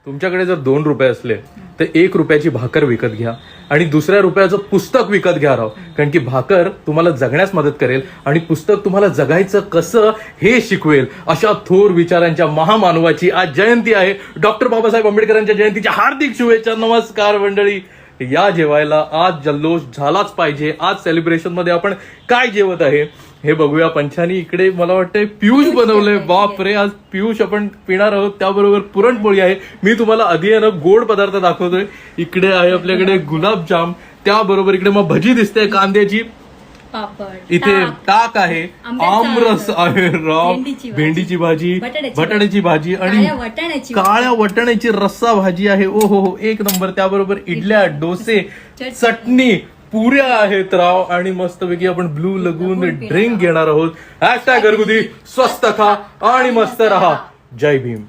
तुमच्याकडे जर 2 रुपये असले तर 1 रुपयाची भाकर विकत घ्या आणि दुसऱ्या रुपयाचं पुस्तक विकत घ्या राव. कारण की भाकर तुम्हाला जगण्यास मदत करेल आणि पुस्तक तुम्हाला जगायचं कसं हे शिकवेल. अशा थोर विचारांच्या महामानवाची आज जयंती आहे. डॉक्टर बाबासाहेब आंबेडकरांच्या जयंतीच्या हार्दिक शुभेच्छा. नमस्कार मंडळी. या जेवायला आज जल्लोष झालाच पाहिजे. आज सेलिब्रेशन मध्ये आपण काय जेवत आहे हे बघूया. पंचानी इकडे मला वाटतंय पियुष बनवलंय. बाप रे, आज पियुष आपण पिणार आहोत. त्याबरोबर पुरणपोळी आहे. मी तुम्हाला आधी आहे ना गोड पदार्थ दाखवतोय. इकडे आहे आपल्याकडे गुलाबजाम. त्याबरोबर इकडे मग भजी दिसते कांद्याची. इथे ताक आहे, आमरस आहे, राव भेंडीची भाजी, बटाट्याची भाजी आणि काळ्या वटाण्याची रस्सा भाजी आहे. ओ हो, एक नंबर. त्याबरोबर इडल्या, डोसे, चटणी, पुऱ्या आहेत राव. आणि मस्तपैकी आपण ब्लू लगून ड्रिंक घेणार आहोत. # घरगुती स्वस्त खा आणि मस्त रहा. जय भीम.